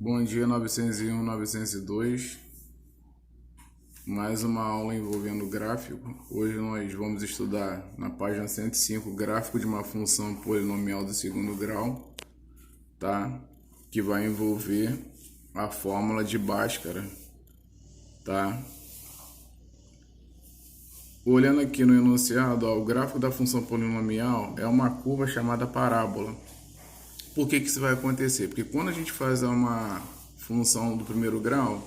Bom dia 901, 902. Mais uma aula envolvendo gráfico. Hoje nós vamos estudar na página 105 gráfico de uma função polinomial do segundo grau, tá? Que vai envolver a fórmula de Bhaskara, tá? Olhando aqui no enunciado, ó, o gráfico da função polinomial é uma curva chamada parábola. Por que isso vai acontecer? Porque quando a gente faz uma função do primeiro grau,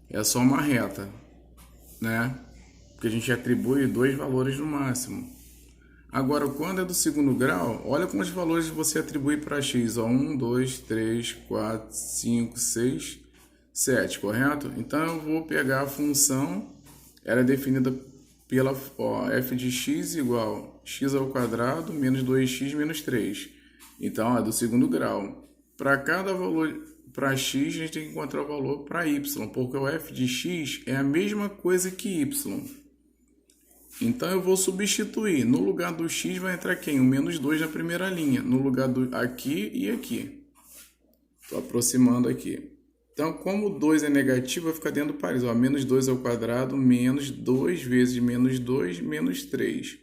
é só uma reta, né? Porque a gente atribui dois valores no máximo. Agora, quando é do segundo grau, olha quantos valores você atribui para x. 1, 2, 3, 4, 5, 6, 7, correto? Então, eu vou pegar a função, ela é definida pela f de x igual x ao quadrado menos 2x menos 3. Então, é do segundo grau. Para cada valor, para x, a gente tem que encontrar o valor para y, porque o f de x é a mesma coisa que y. Então, eu vou substituir. No lugar do x vai entrar quem? O menos 2 na primeira linha. No lugar do aqui e aqui. Estou aproximando aqui. Então, como 2 é negativo, vai ficar dentro do parênteses. Menos 2 ao quadrado, menos 2 vezes menos 2, menos 3.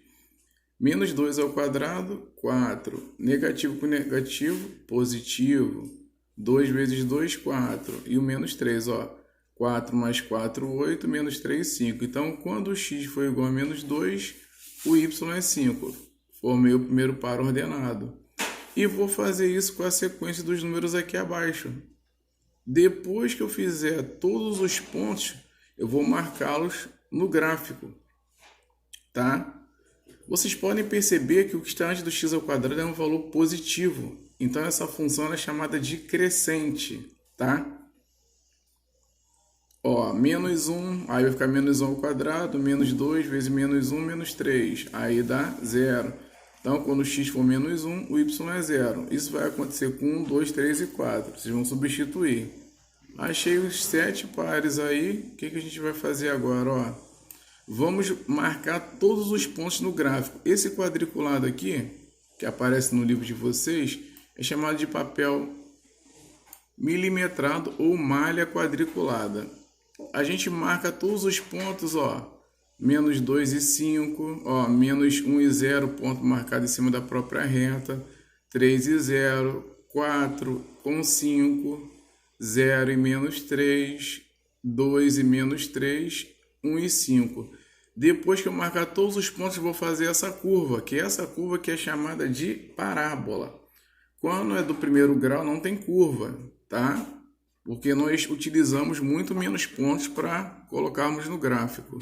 Menos 2 ao quadrado, 4. Negativo com negativo, positivo. 2 vezes 2, 4. E o menos 3, 4 mais 4, 8, menos 3, 5. Então, quando o x for igual a menos 2, o y é 5. Formei o primeiro par ordenado. E vou fazer isso com a sequência dos números aqui abaixo. Depois que eu fizer todos os pontos, eu vou marcá-los no gráfico, tá? Vocês podem perceber que o que está antes do x ao quadrado é um valor positivo. Então, essa função é chamada de crescente, tá? Menos 1, aí vai ficar menos 1 ao quadrado, menos 2 vezes menos 1, menos 3. Aí dá 0. Então, quando o x for menos 1, o y é 0. Isso vai acontecer com 1, 2, 3 e 4. Vocês vão substituir. Achei os 7 pares aí. O que a gente vai fazer agora? Vamos marcar todos os pontos no gráfico. Esse quadriculado aqui, que aparece no livro de vocês, é chamado de papel milimetrado ou malha quadriculada. A gente marca todos os pontos, menos 2 e 5, menos 1 e 0, ponto marcado em cima da própria reta, 3 e 0, 4 com 5, 0 e menos 3, 2 e menos 3, 1 e 5. Depois que eu marcar todos os pontos, eu vou fazer essa curva, que é chamada de parábola. Quando é do primeiro grau, não tem curva, tá? Porque nós utilizamos muito menos pontos para colocarmos no gráfico.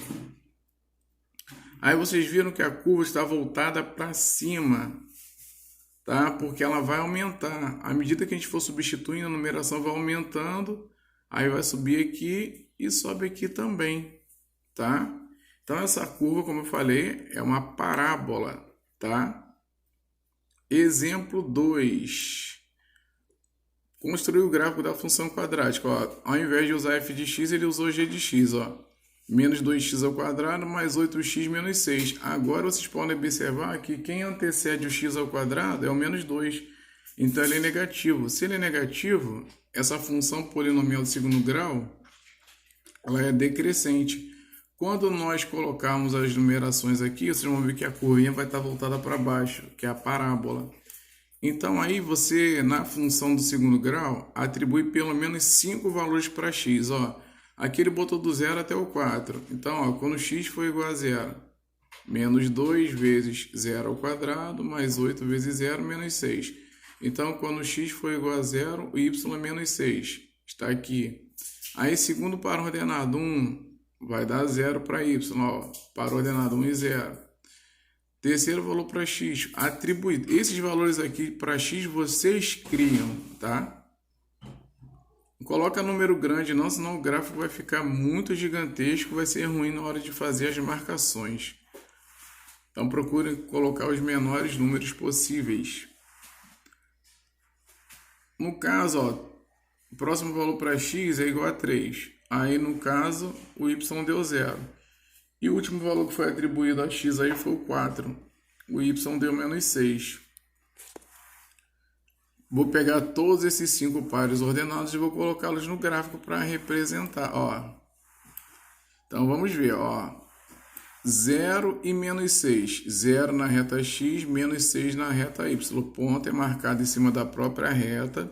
Aí vocês viram que a curva está voltada para cima, tá? Porque ela vai aumentar. À medida que a gente for substituindo, a numeração vai aumentando, aí vai subir aqui e sobe aqui também, tá? Então, essa curva, como eu falei, é uma parábola, tá? Exemplo 2. Construir o gráfico da função quadrática. Ao invés de usar f de x, ele usou g de x. Menos 2x ao quadrado mais 8x menos 6. Agora, vocês podem observar que quem antecede o x ao quadrado é o menos 2. Então, ele é negativo. Se ele é negativo, essa função polinomial de segundo grau, ela é decrescente. Quando nós colocarmos as numerações aqui, vocês vão ver que a curvinha vai estar voltada para baixo, que é a parábola. Então, aí você, na função do segundo grau, atribui pelo menos 5 valores para x. Aqui ele botou do 0 até o 4. Então, quando x for igual a 0, menos 2 vezes 0 ao quadrado, mais 8 vezes 0, menos 6. Então, quando x for igual a 0, o y é menos 6. Está aqui. Aí, segundo par ordenado, 1 vai dar 0 para y. Par ordenado 1 e 0. Terceiro valor para x, atribuído. Esses valores aqui para x vocês criam, tá? Não coloca número grande não, senão o gráfico vai ficar muito gigantesco, vai ser ruim na hora de fazer as marcações. Então procure colocar os menores números possíveis. No caso, o próximo valor para x é igual a 3. Aí no caso, o y deu 0. E o último valor que foi atribuído a x aí foi o 4. O y deu menos 6. Vou pegar todos esses 5 pares ordenados e vou colocá-los no gráfico para representar, ó. Então vamos ver, ó. 0 e menos 6. 0 na reta x, menos 6 na reta y. O ponto é marcado em cima da própria reta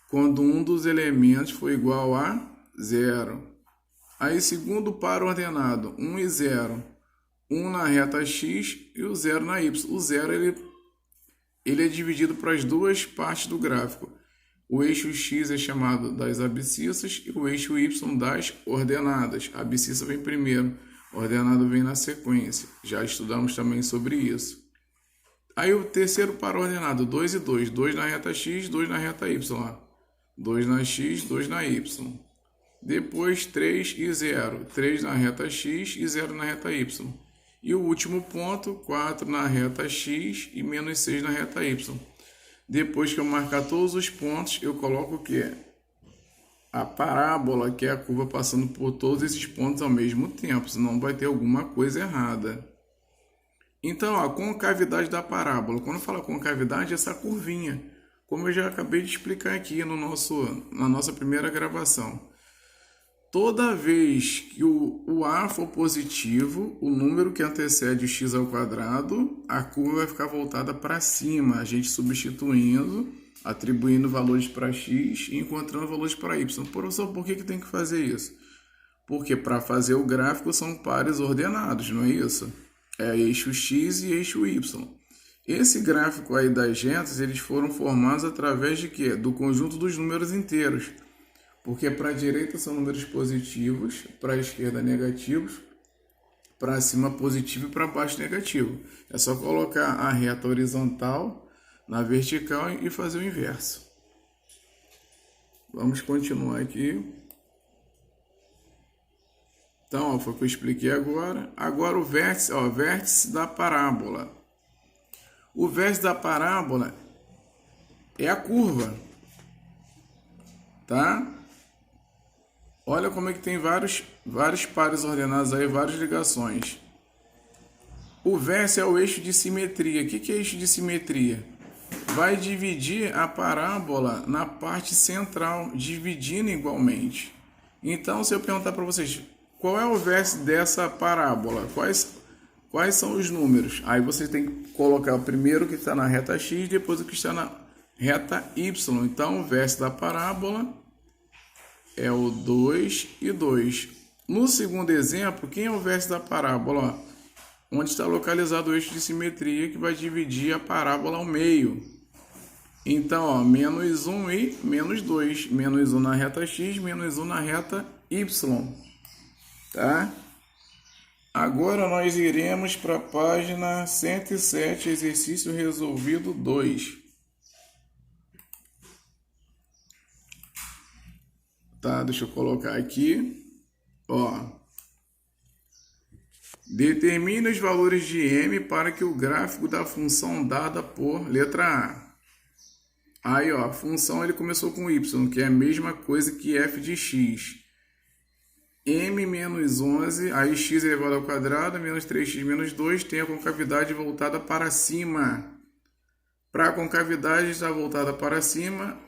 quando um dos elementos for igual a 0. Aí, segundo par ordenado, 1 e 0. 1 na reta x e o 0 na y. O 0 ele é dividido para as duas partes do gráfico. O eixo x é chamado das abscissas e o eixo y das ordenadas. A abscissa vem primeiro, o ordenado vem na sequência. Já estudamos também sobre isso. Aí o terceiro par ordenado, 2 e 2. 2 na reta x, 2 na reta y. Ó. 2 na x, 2 na y. Depois 3 e 0. 3 na reta x e 0 na reta y. E o último ponto, 4 na reta x e menos 6 na reta y. Depois que eu marcar todos os pontos, eu coloco o quê? A parábola, que é a curva passando por todos esses pontos ao mesmo tempo, senão vai ter alguma coisa errada. Então, a concavidade da parábola. Quando eu falo concavidade, é essa curvinha, como eu já acabei de explicar aqui na nossa primeira gravação. Toda vez que o A for positivo, o número que antecede o x ao quadrado, a curva vai ficar voltada para cima, a gente substituindo, atribuindo valores para x e encontrando valores para y. Professor, por que tem que fazer isso? Porque para fazer o gráfico são pares ordenados, não é isso? É eixo x e eixo y. Esse gráfico aí das retas, eles foram formados através de quê? Do conjunto dos números inteiros. Porque para a direita são números positivos, para a esquerda negativos, para cima positivo e para baixo negativo. É só colocar a reta horizontal na vertical e fazer o inverso. Vamos continuar aqui. Então, ó, foi o que eu expliquei agora. Agora o vértice, ó, vértice da parábola. O vértice da parábola é a curva, tá? Olha como é que tem vários pares ordenados aí, várias ligações. O vértice é o eixo de simetria. O que é eixo de simetria? Vai dividir a parábola na parte central, dividindo igualmente. Então, se eu perguntar para vocês, qual é o vértice dessa parábola? Quais são os números? Aí você tem que colocar o primeiro que está na reta x, depois o que está na reta y. Então, o vértice da parábola é o 2 e 2. No segundo exemplo, quem é o vértice da parábola? Ó, onde está localizado o eixo de simetria que vai dividir a parábola ao meio. Então, ó, menos 1 e menos 2. Menos 1 na reta x, menos 1 na reta y. Tá? Agora nós iremos para a página 107, exercício resolvido 2. Tá, deixa eu colocar aqui, ó. Determine os valores de m para que o gráfico da função dada por letra A. Aí, ó, a função ele começou com y, que é a mesma coisa que f de x. M menos 11, aí x elevado ao quadrado, menos 3x menos 2, tem a concavidade voltada para cima. Para a concavidade estar voltada para cima,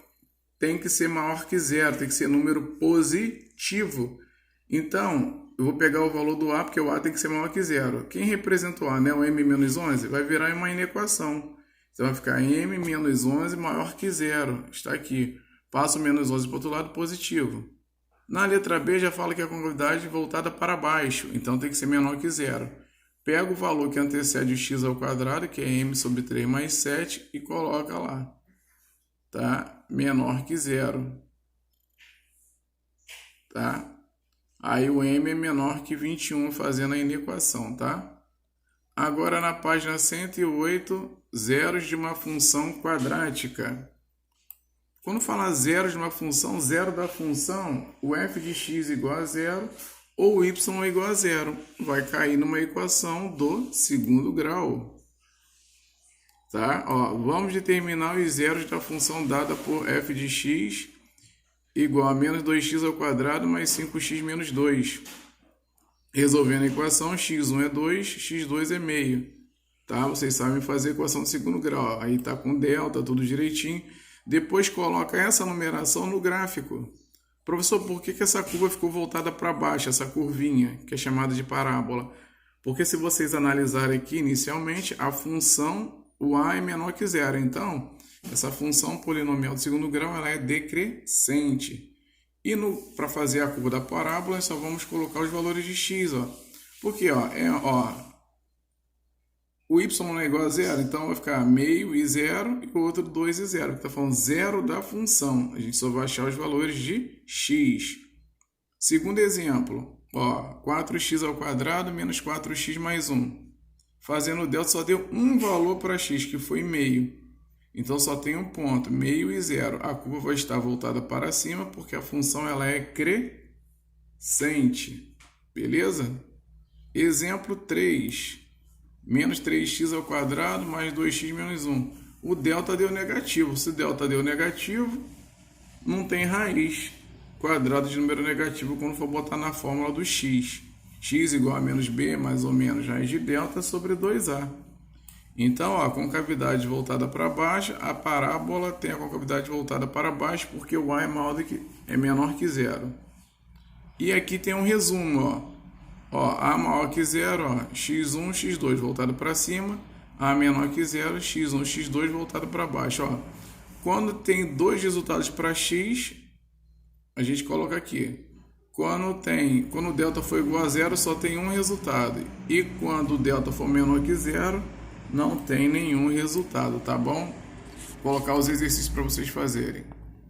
tem que ser maior que zero, tem que ser número positivo. Então, eu vou pegar o valor do A, porque o A tem que ser maior que zero. Quem representa o A, né? O M menos 11, vai virar uma inequação. Então, vai ficar M menos 11 maior que zero. Está aqui. Passo o menos 11 para o outro lado, positivo. Na letra B, já fala que a concavidade é voltada para baixo. Então, tem que ser menor que zero. Pega o valor que antecede o x ao quadrado, que é M sobre 3 mais 7, e coloca lá. Tá? Menor que zero, tá? Aí o m é menor que 21, fazendo a inequação, tá? Agora na página 108, zeros de uma função quadrática. Quando falar zeros de uma função, zero da função, o f de x igual a zero ou y é igual a zero. Vai cair numa equação do segundo grau. Tá? Ó, vamos determinar os zeros da função dada por f de x igual a menos 2x ao quadrado mais 5x menos 2. Resolvendo a equação, x1 é 2, x2 é meio. Tá? Vocês sabem fazer a equação do segundo grau. Aí tá com delta, tudo direitinho. Depois coloca essa numeração no gráfico. Professor, por que essa curva ficou voltada para baixo, essa curvinha, que é chamada de parábola? Porque se vocês analisarem aqui inicialmente, a função, o a é menor que zero. Então, essa função polinomial de segundo grau ela é decrescente. E para fazer a curva da parábola, nós só vamos colocar os valores de x. Porque o y não é igual a zero, então vai ficar meio e zero e o outro 2 e zero. Está falando zero da função. A gente só vai achar os valores de x. Segundo exemplo, 4x ao quadrado menos 4x mais 1. Fazendo o delta só deu um valor para x, que foi meio. Então só tem um ponto, meio e zero. A curva vai estar voltada para cima porque a função ela é crescente. Beleza? Exemplo 3. Menos 3x ao quadrado mais 2x menos 1. O delta deu negativo. Se o delta deu negativo, não tem raiz quadrado de número negativo quando for botar na fórmula do x. X igual a menos b mais ou menos raiz de delta sobre 2a. Então, a concavidade voltada para baixo, a parábola tem a concavidade voltada para baixo porque o a é menor que zero. E aqui tem um resumo, a maior que zero, x1, x2 voltado para cima, a menor que zero, x1, x2 voltado para baixo. Quando tem dois resultados para x, a gente coloca aqui. Quando o delta for igual a zero, só tem um resultado. E quando o delta for menor que zero, não tem nenhum resultado, tá bom? Vou colocar os exercícios para vocês fazerem.